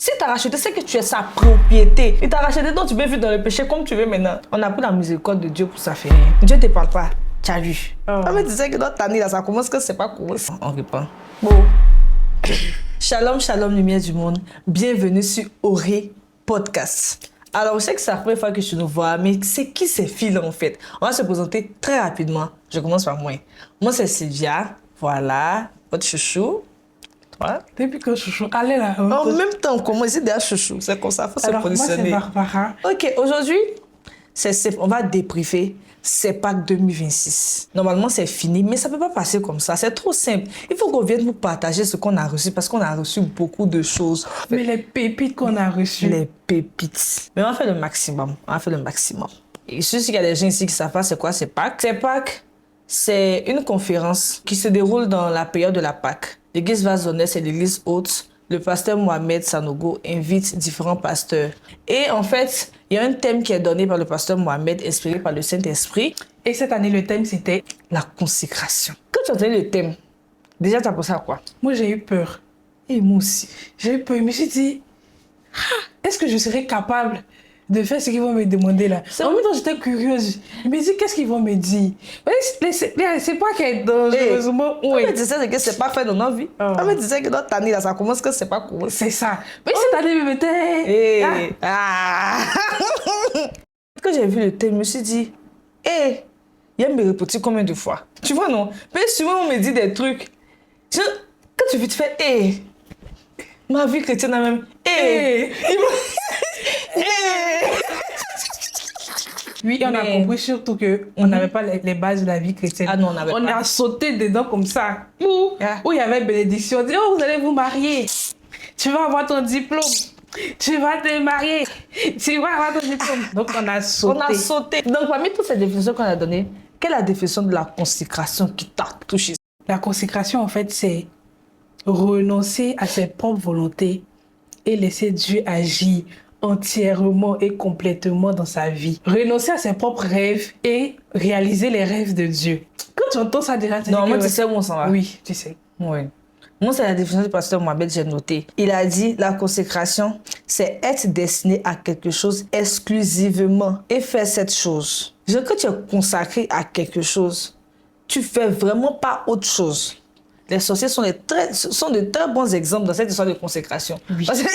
Si tu as racheté, c'est que tu es sa propriété. Il t'a racheté, donc tu peux vivre dans le péché comme tu veux maintenant. On a pris la miséricorde de Dieu pour ça finir. Dieu ne te parle pas. Tu as vu. Mais tu sais que dans ta nuit, là, ça commence que c'est pas cool. On répond. Bon. Shalom, shalom, lumière du monde. Bienvenue sur Oré Podcast. Alors, je sais que c'est la première fois que tu nous vois, mais c'est qui ces filles-là en fait? On va se présenter très rapidement. Je commence par moi. Moi, c'est Sylvia. Voilà, votre chouchou. Toi? Depuis que chouchou, allez là. En même temps, comment ici derrière chouchou? C'est comme ça, il faut se positionner. Moi, c'est Barbara. Ok, aujourd'hui, on va débriefer CEPAC 2026. Normalement, c'est fini, mais ça ne peut pas passer comme ça. C'est trop simple. Il faut qu'on vienne vous partager ce qu'on a reçu parce qu'on a reçu beaucoup de choses. Mais les pépites qu'on a reçues. Les pépites. Mais on va faire le maximum. On va faire le maximum. Et je suis sûr qu'il y a des gens ici qui savent pas c'est quoi CEPAC. CEPAC, c'est une conférence qui se déroule dans la période de la Pâque. L'église Vazonnet, c'est l'église haute. Le pasteur Mohamed Sanogo invite différents pasteurs. Et en fait, il y a un thème qui est donné par le pasteur Mohamed, inspiré par le Saint-Esprit. Et cette année, le thème, c'était la consécration. Quand tu as entendu le thème, déjà, tu as pensé à quoi? Moi, j'ai eu peur. Et moi aussi. J'ai eu peur. Je me suis dit, est-ce que je serais capable de faire ce qu'ils vont me demander là? En même temps, j'étais curieuse. Je me dis, qu'est-ce qu'ils vont me dire? C'est pas qu'il est dangereusement. Oui. Mais tu sais que c'est pas fait dans notre vie. Mais tu sais que dans ta année, là, ça commence que c'est pas cool. C'est ça. Mais cette année, me mettait. Quand j'ai vu le thème, je me suis dit, il y a me répéter combien de fois? Tu vois, non? Mais souvent, on me dit des trucs. Quand tu fais, ma vie chrétienne a même, Oui, on a compris surtout qu'on n'avait pas les bases de la vie chrétienne. Ah non, on n'avait pas. On a sauté dedans comme ça. Où il y avait bénédiction. On dit, vous allez vous marier. Tu vas avoir ton diplôme. Tu vas te marier. Tu vas avoir ton diplôme. Donc, on a sauté. On a sauté. Donc, parmi toutes ces définitions qu'on a données, quelle est la définition de la consécration qui t'a touché? La consécration, en fait, c'est renoncer à ses propres volontés et laisser Dieu agir entièrement et complètement dans sa vie. Renoncer à ses propres rêves et réaliser les rêves de Dieu. Quand tu entends ça déjà, tu non, moi, tu sais où on s'en va. Oui, tu sais. Oui. Moi, c'est la définition du pasteur Mohamed, j'ai noté. Il a dit, la consécration, c'est être destiné à quelque chose exclusivement et faire cette chose. Quand tu es consacré à quelque chose, tu fais vraiment pas autre chose. Les sorciers sont de très bons exemples dans cette histoire de consécration. Oui. Parce que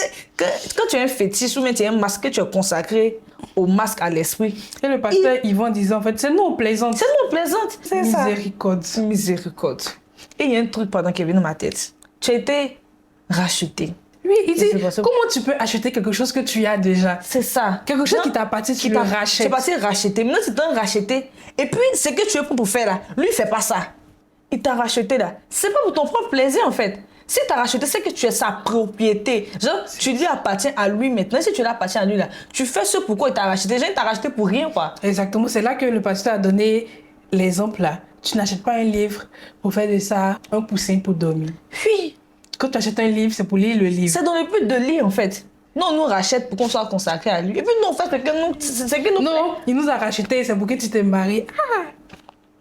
quand tu as un fétiche ou bien tu as un masque, tu es consacré au masque, à l'esprit. Et le pasteur Yvan disait en fait, c'est nous on plaisante. C'est nous on plaisante. C'est ça. Miséricorde. Miséricorde. Et il y a un truc pendant qu'il est venu dans ma tête. Tu as été racheté. Oui, il dit, comment tu peux acheter quelque chose que tu as déjà? C'est ça. Quelque chose qui t'appartient, tu le rachètes. Tu es parti racheter. Maintenant, tu t'es racheté. Et puis, ce que tu veux pour faire là, lui, il fait pas ça. Il t'a racheté là. C'est pas pour ton propre plaisir en fait. Si tu as racheté, c'est que tu es sa propriété. Genre, tu lui appartiens à lui maintenant. Si tu l'appartiens à lui là, tu fais ce pourquoi il t'a racheté. Genre, il t'a racheté pour rien quoi. Exactement. C'est là que le pasteur a donné l'exemple là. Tu n'achètes pas un livre pour faire de ça un coussin pour dormir. Oui. Quand tu achètes un livre, c'est pour lire le livre. C'est dans le but de lire en fait. Non, on nous rachète pour qu'on soit consacré à lui. Et puis nous, on fait ce que nous. Non, il nous a racheté, c'est pour que tu te maries.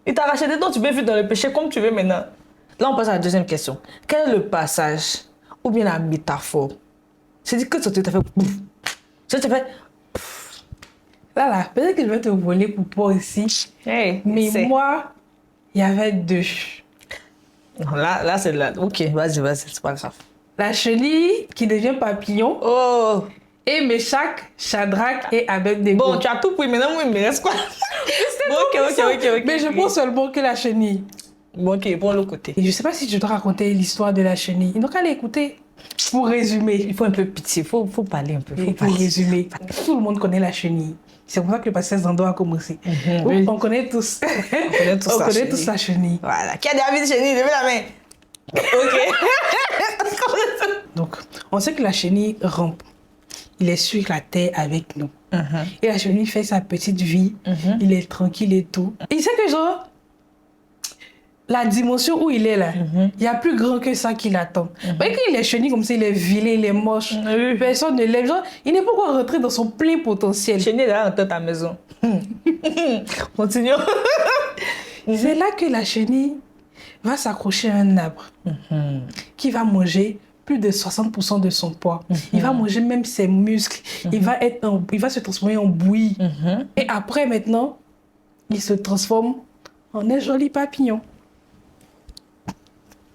Il t'a racheté, donc tu peux vivre dans le péché comme tu veux maintenant. Là, on passe à la deuxième question. Quel est le passage ou bien la métaphore? C'est-à-dire que tu t'as fait pouf. Tu t'as fait pouf. Là, peut-être que je vais te voler pour toi aussi. Hey, mais moi, il y avait deux. Là, c'est là. Ok, vas-y, c'est pas grave. La chenille qui devient papillon. Oh! Et Meshach, Shadrach et Abednego. Bon, tu as tout pris, maintenant, moi, il me reste quoi? Ok. Mais je pense seulement que la chenille. Bon, ok, bon, l'autre côté. Et je sais pas si je dois raconter l'histoire de la chenille. Ils n'ont qu'à l'écouter. Pour résumer. Il faut un peu pitié, faut parler un peu. Pour résumer. Tout le monde connaît la chenille. C'est pour ça que le pasteur Zando a commencé. Oui. On connaît tous. On connaît tous la chenille. Voilà. Qui a David chenille? Levez la main. Ok. Donc, on sait que la chenille rampe. Il est sur la terre avec nous. Et la chenille fait sa petite vie. Il est tranquille et tout. Et il sait que genre, la dimension où il est là, il y a plus grand que ça qui l'attend. Mais quand il est chenille comme ça, il est vilain, il est moche. Personne ne l'aime. Genre, il n'est pas encore rentré dans son plein potentiel. Chenille est là dans ta maison. Continuons. C'est là que la chenille va s'accrocher à un arbre qui va manger plus de 60% de son poids. Il va manger même ses muscles. Il va se transformer en bouillie. Et après, maintenant, il se transforme en un joli papillon.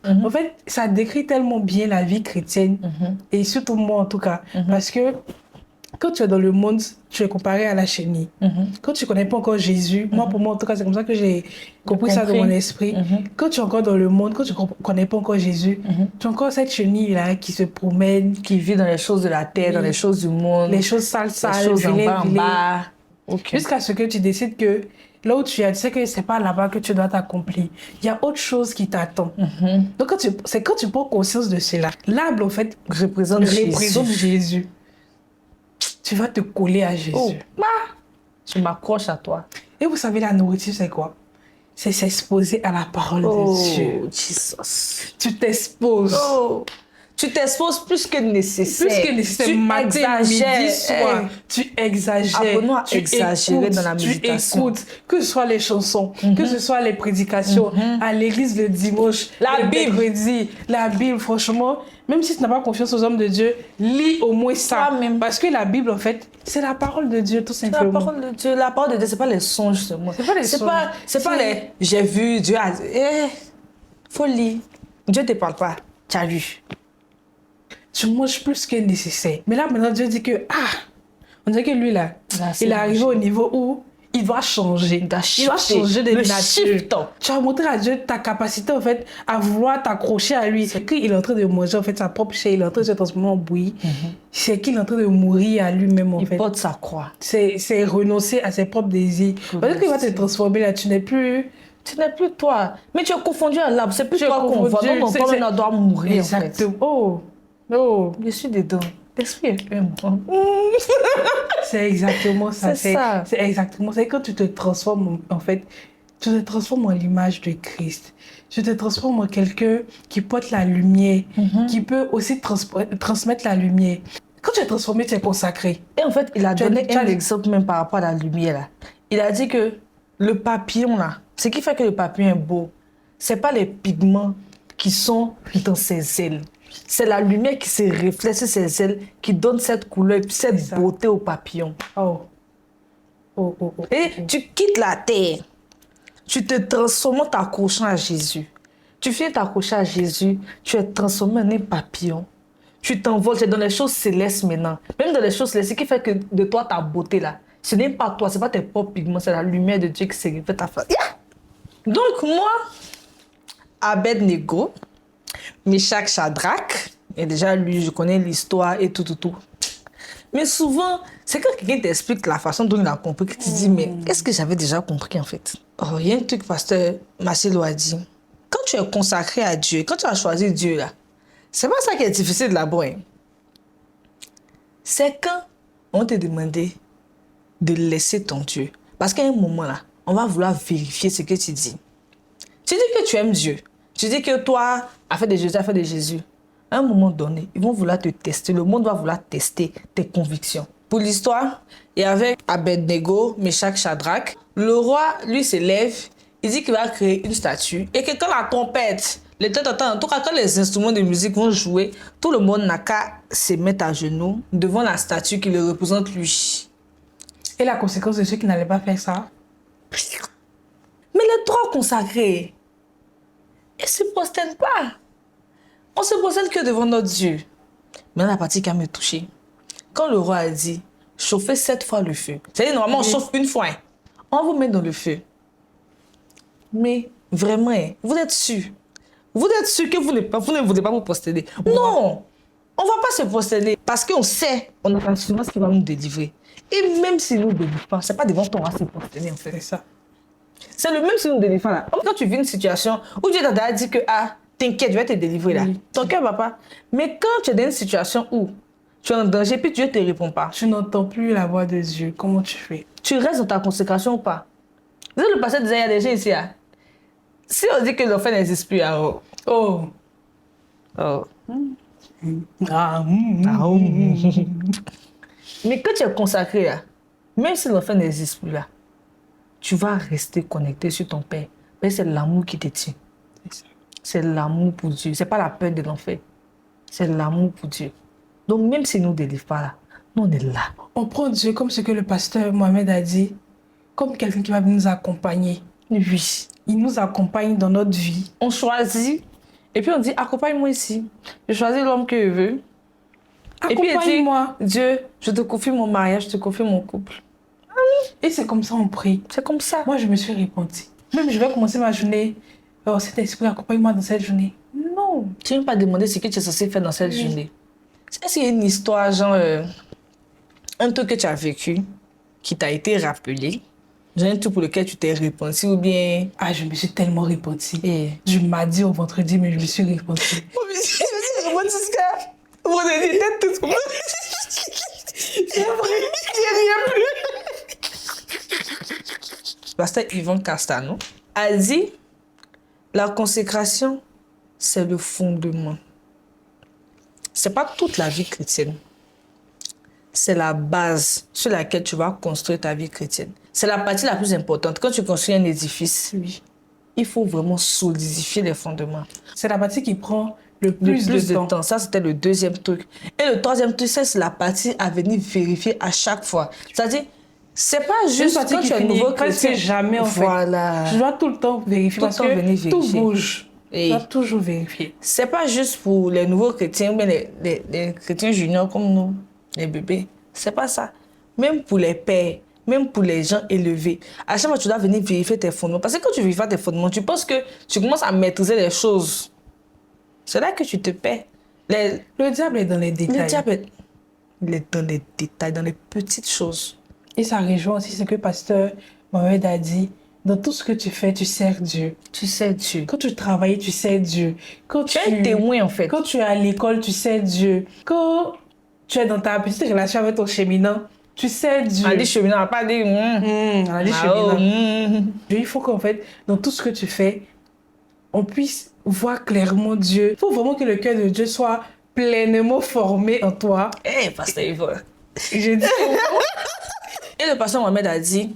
En fait, ça décrit tellement bien la vie chrétienne, et surtout moi en tout cas, parce que quand tu es dans le monde, tu es comparé à la chenille. Quand tu ne connais pas encore Jésus, moi pour moi en tout cas, c'est comme ça que j'ai compris ça dans mon esprit. Quand tu es encore dans le monde, quand tu ne connais pas encore Jésus, tu as encore cette chenille-là qui se promène, qui vit dans les choses de la terre, dans les choses du monde, les choses sales, les choses en bas. Okay. Jusqu'à ce que tu décides que là où tu es, tu sais que c'est pas là-bas que tu dois t'accomplir. Il y a autre chose qui t'attend. Donc c'est quand tu prends conscience de cela. L'arbre, en fait, représente Jésus. Tu vas te coller à Jésus. Oh, bah, tu m'accroches à toi. Et vous savez, la nourriture, c'est quoi? C'est s'exposer à la parole de Dieu. Oh, Jesus. Tu t'exposes. Oh. Tu t'exposes plus que nécessaire. Plus que nécessaire. Matin, midi, soir. Tu exagères. Apprenons à exagérer dans la méditation. Tu écoutes, que ce soit les chansons, que ce soit les prédications, à l'église le dimanche, la Bible. Mercredi, la Bible, franchement, même si tu n'as pas confiance aux hommes de Dieu, lis au moins ça. Toi-même. Parce que la Bible, en fait, c'est la parole de Dieu, tout simplement. La parole de Dieu, c'est pas les songes seulement. C'est pas les songes. C'est pas les j'ai vu, Dieu a dit. Faut lire. Dieu te parle pas. Tu as lu. Tu manges plus que nécessaire. Mais là, maintenant, Dieu dit que, on dirait que lui, là, il est arrivé au niveau où il doit changer. Il doit changer de nature. Tu vas montrer à Dieu ta capacité, en fait, à vouloir t'accrocher à lui. C'est qu'il est en train de manger, en fait, sa propre chair. Il est en train de se transformer en bouillie. C'est qu'il est en train de mourir à lui-même, en fait. Il porte sa croix. C'est renoncer à ses propres désirs. Parce qu'il va te transformer, là, tu n'es plus toi. Mais tu es confondu à l'arbre. C'est plus toi qu'on voit. Non, on doit mourir, exactement. En fait. Oh, je suis dedans. L'esprit est fait, moi. C'est exactement ça. C'est ça. C'est exactement ça. Et quand tu te transformes, en fait, tu te transformes en l'image de Christ. Tu te transformes en quelqu'un qui porte la lumière, qui peut aussi transmettre la lumière. Quand tu es transformé, tu es consacré. Et en fait, il a donné un exemple même par rapport à la lumière, là. Il a dit que le papillon, là, ce qui fait que le papillon est beau, c'est pas les pigments qui sont dans ses ailes. C'est la lumière qui se reflète sur ses ailes qui donne cette couleur et puis cette beauté au papillon. Et tu quittes la terre. Tu te transformes en t'accrochant à Jésus. Tu viens t'accrocher à Jésus, tu es transformé en un papillon. Tu t'envoles, tu es dans les choses célestes maintenant. Même dans les choses célestes, ce qui fait que de toi, ta beauté là, ce n'est pas toi, ce n'est pas tes propres pigments, c'est la lumière de Dieu qui se reflète à ta face. Donc moi, Abed-Nego, Meshach, Shadrach, et déjà lui, je connais l'histoire et tout. Mais souvent, c'est quand quelqu'un t'explique la façon dont il a compris que tu te dis, mais est-ce que j'avais déjà compris en fait? Oh, il y a un truc, pasteur Marcelo a dit. Quand tu es consacré à Dieu, quand tu as choisi Dieu là, c'est pas ça qui est difficile là-bas. Hein. C'est quand on te demandait de laisser ton Dieu. Parce qu'à un moment là, on va vouloir vérifier ce que tu dis. Tu dis que tu aimes Dieu. Tu dis que toi, affaire de Jésus, à un moment donné, ils vont vouloir te tester. Le monde va vouloir tester tes convictions. Pour l'histoire, il y avait Abed-Nego, Meshach, Shadrach. Le roi, lui, se lève. Il dit qu'il va créer une statue. Et que quand la trompette, en tout cas, quand les instruments de musique vont jouer, tout le monde n'a qu'à se mettre à genoux devant la statue qui le représente lui. Et la conséquence de ceux qui n'allaient pas faire ça? Mais les trois consacrés, ils ne se prosternent pas. On se prosterne que devant notre Dieu. Maintenant, la partie qui a me touché. Quand le roi a dit, chauffez 7 fois le feu. C'est-à-dire, normalement, on chauffe une fois. On vous met dans le feu. Mais vraiment, vous êtes sûr? Vous êtes sûr que vous ne voulez pas vous prosterner? Non! On ne va pas se prosterner parce qu'on sait, on a l'assurance qu'il va nous délivrer. Et même s'il ne nous délivre pas, ce n'est pas devant toi qu'on va se prosterner en fait. C'est ça. C'est le même s'il nous délivre là. Quand tu vis une situation où Dieu t'a dit que, t'inquiète, je vais te délivrer là. Oui. Ton cœur va pas. Mais quand tu es dans une situation où tu es en danger, puis Dieu ne te répond pas. Tu n'entends plus la voix de Dieu. Comment tu fais? Tu restes dans ta consécration ou pas? Vous savez, le pasteur disait, il y a des gens ici. Si on dit que l'enfer n'existe plus, alors... Oh. Mais quand tu es consacré là, même si l'enfer n'existe plus là, tu vas rester connecté sur ton Père. Mais c'est l'amour qui te tient. C'est l'amour pour Dieu. C'est pas la peur de l'enfer. c'est l'amour pour Dieu. Donc, même s'il ne nous délivre pas là, nous, on est là. On prend Dieu comme ce que le pasteur Mohamed a dit, comme quelqu'un qui va venir nous accompagner. Oui. Il nous accompagne dans notre vie. On choisit, et puis on dit, accompagne-moi ici. Je choisis l'homme que je veux. Et puis il Accompagne-moi. dit, Dieu, je te confie mon mariage, je te confie mon couple. Et c'est comme ça on prie. C'est comme ça. Moi, je me suis repentie. Même je vais commencer ma journée. Oh, cet esprit, accompagne-moi dans cette journée. Non. Tu ne veux pas demander ce que tu es censé faire dans cette journée. Est-ce qu'il y a une histoire, genre, un truc que tu as vécu, qui t'a été rappelé, genre un truc pour lequel tu t'es repenti ou bien... Ah, je me suis tellement repentie. Et... Je m'as dit au vendredi, mais je me suis repentie. Je me suis repenti jusqu'à... Vendredi, t'es toute... C'est vrai, il n'y a rien plus. Pasteur Yvan Castano a dit, la consécration, c'est le fondement. C'est pas toute la vie chrétienne. C'est la base sur laquelle tu vas construire ta vie chrétienne. C'est la partie la plus importante. Quand tu construis un édifice, Oui. il faut vraiment solidifier les fondements. C'est la partie qui prend le Le plus de temps. Ça, c'était le deuxième truc. Et le troisième truc, c'est la partie à venir vérifier à chaque fois. C'est-à-dire, c'est pas juste partie quand qui tu es un finit nouveau presque chrétien. jamais, en fait. Voilà. Je dois tout le temps vérifier Tout le parce temps que venir tout vérifier. bouge. Et- Je dois toujours vérifier. C'est pas juste pour les nouveaux chrétiens, mais les chrétiens juniors comme nous, les bébés. C'est pas ça. Même pour les pères, même pour les gens élevés. À chaque fois, tu dois venir vérifier tes fondements. Parce que quand tu vérifies pas tes fondements, tu penses que tu commences à maîtriser les choses. C'est là que tu te perds. Le diable est dans les détails. Le diable, il est dans les détails, dans les petites choses. Et ça rejoint aussi ce que pasteur Mohamed a dit. Dans tout ce que tu fais, tu sers Dieu. Tu sais Dieu. Quand tu travailles, tu sers Dieu. Quand Tu es un témoin, en fait. Quand tu es à l'école, tu sers Dieu. Quand tu es dans ta petite relation avec ton cheminant, tu sers Dieu. On a dit cheminant, on n'a pas dit... On a dit Ah, cheminant. oh, Il faut qu'en fait, dans tout ce que tu fais, on puisse voir clairement Dieu. Il faut vraiment que le cœur de Dieu soit pleinement formé en toi. Eh, pasteur Yvan. Et je dis, Et le pasteur Mohamed a dit,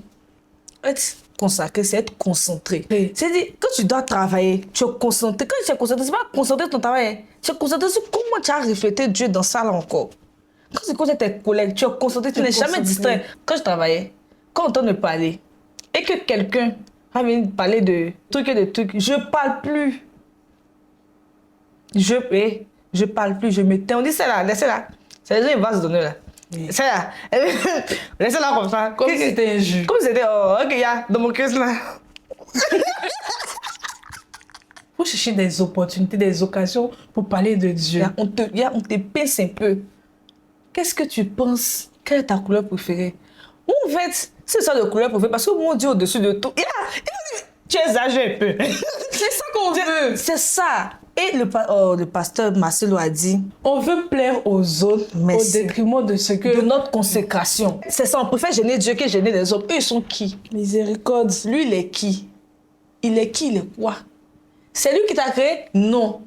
être consacré, c'est être concentré. Oui. C'est-à-dire, quand tu dois travailler, tu es concentré. Quand tu es concentré, c'est pas concentré ton travail. Tu es concentré sur comment tu as reflété Dieu dans ça là encore. Quand tu connais tes collègues, tu es concentré, tu n'es jamais concentré. distrait. Quand je travaillais, quand on entend me parler, et que quelqu'un va venir parler de trucs et de trucs, je parle plus. Je parle plus, je me tais. On dit, c'est là, laissez-la. C'est les gens, ils vont se donner là. Oui. C'est là. Laissez-la comme ça. comme si c'était un jeu. Comme c'était, oh, ok, ya, dans mon cœur là. Il faut chercher des opportunités, des occasions pour parler de Dieu. On te pince un peu. Qu'est-ce que tu penses? Quelle est ta couleur préférée? En fait, c'est ça de couleur préférée parce que mon Dieu au-dessus de tout. Tu exagères un peu. C'est ça qu'on veut. C'est ça. Et le pasteur Marcelo a dit, On veut plaire aux autres Merci. au détriment de ce que... de notre consécration. C'est ça, on préfère gêner Dieu que gêner les hommes. Eux, ils sont qui? Miséricorde. Lui, il est qui? Il est qui? Il est quoi? C'est lui qui t'a créé? Non.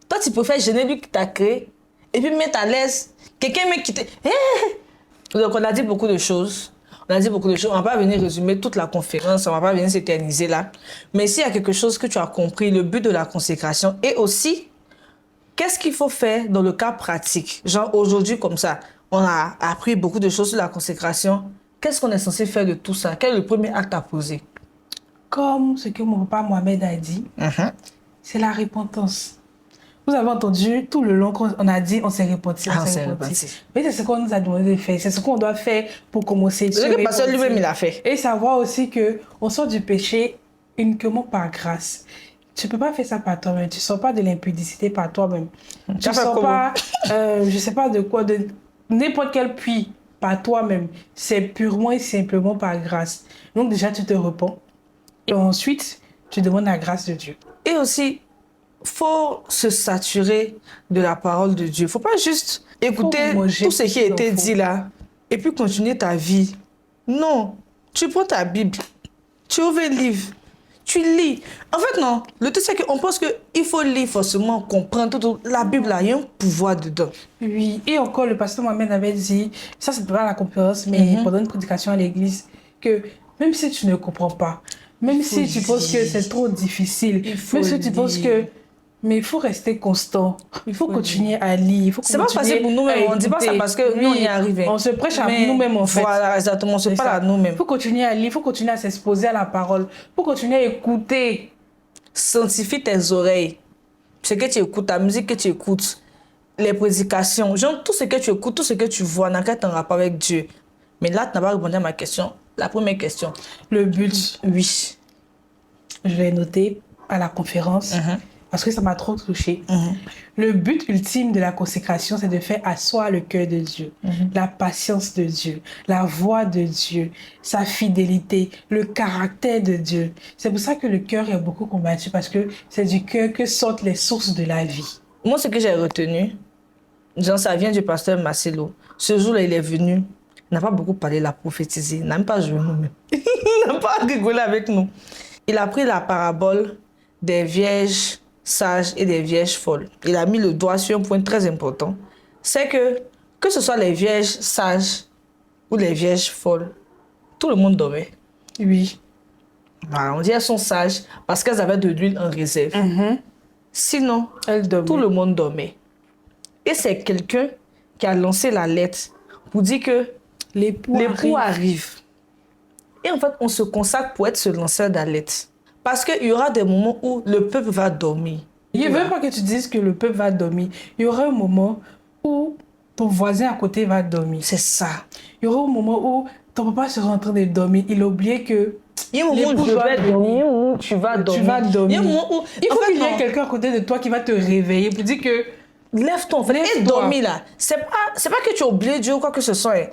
Toi, tu préfères gêner lui qui t'a créé et puis mettre à l'aise quelqu'un qui t'a... Donc, on a dit beaucoup de choses. On a dit beaucoup de choses. On ne va pas venir résumer toute la conférence. On ne va pas venir s'éterniser là. Mais s'il y a quelque chose que tu as compris, le but de la consécration et aussi, qu'est-ce qu'il faut faire dans le cas pratique? Genre, aujourd'hui, comme ça, on a appris beaucoup de choses sur la consécration. Qu'est-ce qu'on est censé faire de tout ça? Quel est le premier acte à poser? Comme ce que mon papa Mohamed a dit, c'est la repentance. Vous avez entendu tout le long qu'on a dit on s'est repenti, Ah, on s'est repenti. repenti. Mais c'est ce qu'on nous a demandé de faire, c'est ce qu'on doit faire pour commencer. C'est ce que le pasteur lui-même, il a fait. Et savoir aussi qu'on sort du péché uniquement par grâce. Tu ne peux pas faire ça par toi-même, tu ne sors pas de l'impudicité par toi-même. Tu ne fait sors comment? pas, je ne sais pas de quoi, de n'importe quel puits par toi-même. C'est purement et simplement par grâce. Donc déjà, tu te repens. Et ensuite, tu demandes la grâce de Dieu. Et aussi, faut se saturer de la parole de Dieu. Faut pas juste écouter manger tout ce qui a tout été ce qu'il dit là et puis continuer ta vie. Non, tu prends ta Bible, tu ouvres un livre, tu lis. En fait, non. Le truc, c'est qu'on pense qu'il faut lire forcément, comprendre tout. La Bible, là, il y a un pouvoir dedans. Oui, et encore, le pasteur Mohamed avait dit, ça c'est pas la conférence, mais pendant une prédication à l'église, que même si tu ne comprends pas, même si tu penses que c'est trop difficile, Il faut même si tu penses que Mais il faut rester constant. Il faut continuer à lire. Il faut C'est pas facile pour nous-mêmes. On ne dit pas ça parce que nous, on y est arrivé. On se prêche à nous-mêmes, en fait. Voilà, exactement. On se parle à nous-mêmes. Il faut continuer à lire. Il faut continuer à s'exposer à la parole. Il faut continuer à écouter. Sanctifie tes oreilles. Ce que tu écoutes, ta musique que tu écoutes, les prédications, genre tout ce que tu écoutes, tout ce que tu vois n'a qu'à être en rapport avec Dieu. Mais là, tu n'as pas répondu à ma question. La première question. Le but. Oui. Je l'ai noté à la conférence. Parce que ça m'a trop touchée. Le but ultime de la consécration, c'est de faire asseoir le cœur de Dieu, la patience de Dieu, la voix de Dieu, sa fidélité, le caractère de Dieu. C'est pour ça que le cœur est beaucoup combattu, parce que c'est du cœur que sortent les sources de la vie. Moi, ce que j'ai retenu, genre, ça vient du pasteur Marcelo. Ce jour-là, il est venu, il n'a pas beaucoup parlé, il a prophétisé, il n'a même pas joué nous-mêmes. Il n'a pas rigolé avec nous. Il a pris la parabole des vierges sages et des vierges folles. Il a mis le doigt sur un point très important. C'est que ce soit les vierges sages ou les vierges folles, tout le monde dormait. Oui. Voilà, on dit elles sont sages parce qu'elles avaient de l'huile en réserve. Sinon, tout le monde dormait. Et c'est quelqu'un qui a lancé la lettre pour dire que l'époux arrive. Et en fait, on se consacre pour être ce lanceur d'alerte. Parce qu'il y aura des moments où le peuple va dormir. Je ne veux pas que tu dises que le peuple va dormir. Il y aura un moment où ton voisin à côté va dormir. C'est ça. Il y aura un moment où ton papa sera en train de dormir. Il a oublié que il y a un moment où je vais dormir. Il y a un moment où tu vas dormir. Tu vas dormir. Il y a un moment où... Il faut qu'il y ait quelqu'un à côté de toi qui va te réveiller pour dire que... Lève-toi, en fait. Et dormir là. C'est pas que tu as oublié Dieu ou quoi que ce soit.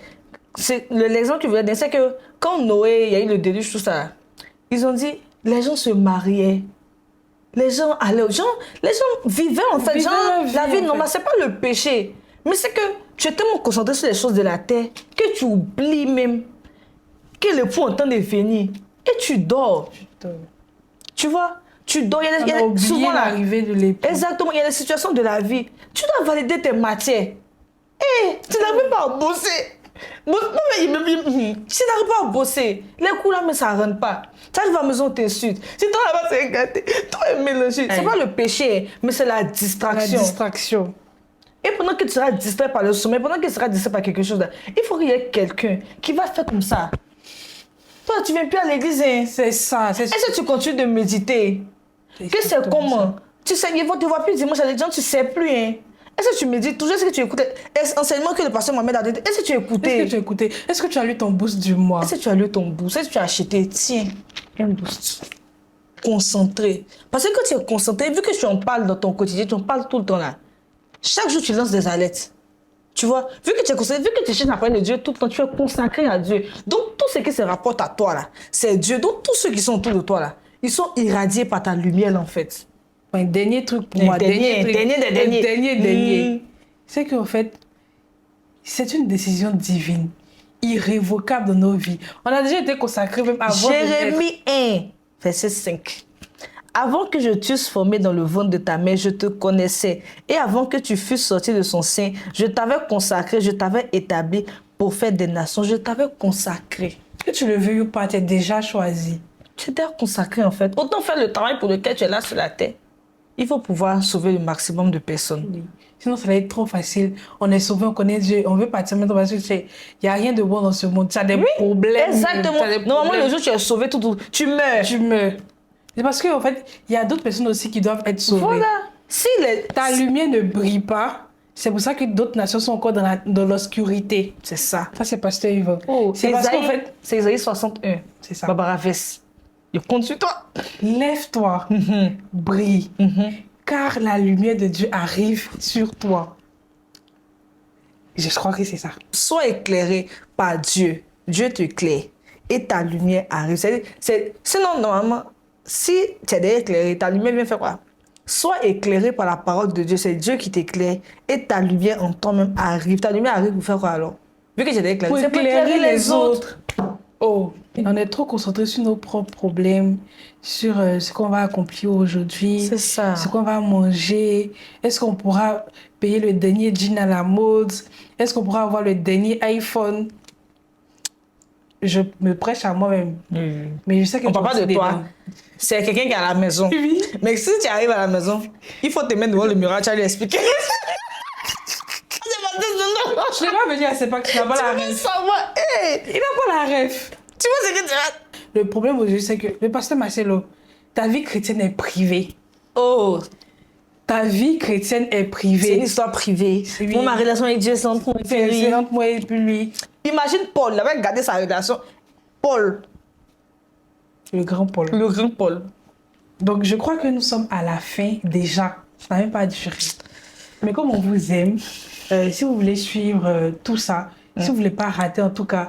C'est l'exemple que je voulais donner, c'est que quand Noé, il y a eu le déluge, tout ça, ils ont dit, les gens se mariaient. Les gens allaient, les gens vivaient en fait. La vie normale, c'est pas le péché. Mais c'est que tu es tellement concentré sur les choses de la terre que tu oublies même que le point est en train de venir. Et tu dors. Tu vois, tu dors. Il y a souvent l'arrivée de l'époux. Exactement, il y a des situations de la vie. Tu dois valider tes matières. Et tu n'arrives pas à bosser. Si tu n'arrives pas à bosser, les coups là, mais ça ne rentre pas. Tu arrives à la maison, tu insultes. Si toi là-bas, c'est gâté, toi est mélangé. C'est pas le péché, mais c'est la distraction. La distraction. Et pendant que tu seras distrait par le sommeil, pendant que tu seras distrait par quelque chose, là, il faut qu'il y ait quelqu'un qui va faire comme ça. Toi, tu ne viens plus à l'église. Hein? C'est ça. Est-ce que tu continues de méditer? Que c'est comment? Tu sais, ils vont te voir plus dimanche à l'église, tu ne sais plus. Hein? Est-ce que tu médites toujours? Est-ce que tu écoutes l'enseignement que le pasteur Mohamed a donné? Est-ce que tu as écouté? Est-ce que tu as lu ton boost du mois? Est-ce que tu as lu ton boost? Est-ce que tu as acheté? Tiens, un boost. Concentré. Parce que quand tu es concentré, vu que tu en parles dans ton quotidien, tu en parles tout le temps là. Chaque jour, tu lances des alertes. Tu vois? Vu que tu es concentré, vu que tu cherches la parole de Dieu tout le temps, tu es consacré à Dieu. Donc, tout ce qui se rapporte à toi là, c'est Dieu. Donc, tous ceux qui sont autour de toi là, ils sont irradiés par ta lumière en fait. Un dernier truc pour moi. Dernier. C'est qu'en fait, c'est une décision divine, irrévocable dans nos vies. On a déjà été consacrés même avant. Jérémie 1, verset 5. Avant que je t'eusse formé dans le ventre de ta mère, je te connaissais. Et avant que tu fusses sorti de son sein, je t'avais consacré, je t'avais établi pour faire des nations. Je t'avais consacré. Que tu le veuilles ou pas, tu es déjà choisi. Tu t'es consacré en fait. Autant faire le travail pour lequel tu es là sur la terre. Il faut pouvoir sauver le maximum de personnes. Oui. Sinon, ça va être trop facile. On est sauvé, on connaît Dieu, on veut partir maintenant parce qu'il n'y a rien de bon dans ce monde. Tu as des problèmes. Exactement. Normalement, le jour où tu es sauvé, tu meurs. Tu meurs. C'est parce qu'en fait, il y a d'autres personnes aussi qui doivent être sauvées. Voilà. Ta lumière ne brille pas, c'est pour ça que d'autres nations sont encore dans l'obscurité. C'est ça. Ça, c'est Pasteur Yvan. C'est parce qu'en fait, c'est Isaïe 61. C'est ça. Barbara Vess. Je compte sur toi. Lève-toi, brille, car la lumière de Dieu arrive sur toi. Je crois que c'est ça. Sois éclairé par Dieu. Dieu t'éclaire et ta lumière arrive. Sinon, normalement, si tu es éclairé, ta lumière vient faire quoi? Sois éclairé par la parole de Dieu. C'est Dieu qui t'éclaire et ta lumière en toi-même arrive. Ta lumière arrive pour faire quoi alors? Vu que j'étais éclairé, c'est pour éclairer les autres. Oh, on est trop concentré sur nos propres problèmes, sur ce qu'on va accomplir aujourd'hui, c'est ça. Ce qu'on va manger. Est-ce qu'on pourra payer le dernier jean à la mode? Est-ce qu'on pourra avoir le dernier iPhone? je me prêche à moi-même. Mais je sais que On parle pas de aussi toi. dedans. C'est quelqu'un qui est à la maison. Oui. Mais si tu arrives à la maison, il faut te mettre devant le miroir, tu vas lui expliquer. Je l'ai pas venu à c'est pas que tu n'as pas la ref. Savoir. Hey, Il n'a pas la ref. tu vois ce que tu as. Le problème aujourd'hui, c'est que le pasteur Marcelo, ta vie chrétienne est privée. Oh, Ta vie chrétienne est c'est une privée. histoire privée. Oui. Moi, ma relation avec Dieu, c'est entre moi et C'est Thierry. entre moi et puis lui. Imagine Paul, il avait gardé sa relation. Paul, Le grand Paul. le grand Paul. Donc, je crois que nous sommes à la fin déjà. Ça n'a même pas duré. Mais comme on vous aime, si vous voulez suivre tout ça, si vous voulez pas rater en tout cas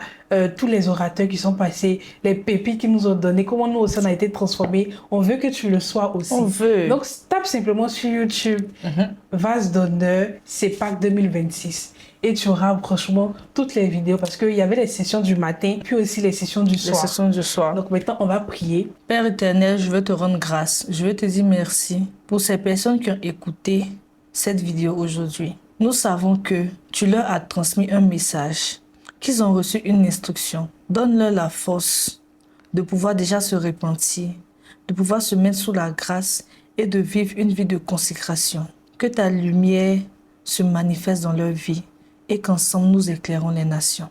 tous les orateurs qui sont passés, les pépites qu'ils nous ont donné, comment nous aussi on a été transformés, on veut que tu le sois aussi. On veut. Donc, tape simplement sur YouTube, Vase d'honneur, c'est Pâques 2026. Et tu auras franchement toutes les vidéos parce qu'il y avait les sessions du matin, puis aussi les sessions du Les soir. sessions du soir. Donc maintenant, on va prier. Père éternel, je veux te rendre grâce. Je veux te dire merci pour ces personnes qui ont écouté cette vidéo aujourd'hui. Nous savons que tu leur as transmis un message, qu'ils ont reçu une instruction. Donne-leur la force de pouvoir déjà se repentir, de pouvoir se mettre sous la grâce et de vivre une vie de consécration. Que ta lumière se manifeste dans leur vie et qu'ensemble nous éclairons les nations.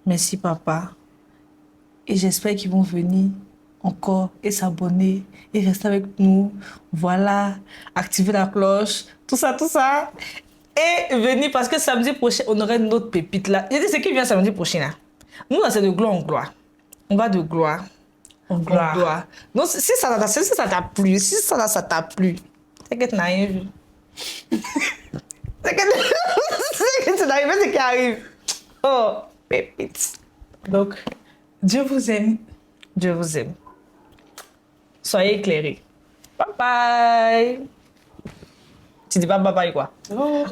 Merci papa. Et j'espère qu'ils vont venir encore et s'abonner et rester avec nous. Voilà, activer la cloche, tout ça, tout ça. Et venir parce que samedi prochain, on aurait une autre pépite là. Je dis ce qui vient samedi prochain là. Nous, là, c'est de gloire en gloire. On va de gloire en gloire. Donc, si ça t'a plu, si ça t'a plu, c'est que tu n'as rien vu. C'est que tu n'as rien vu, c'est qui arrive. Oh, pépite. Donc, Dieu vous aime. Dieu vous aime. Soyez éclairés. Bye bye. Tu dis pas bye bye quoi? Oh.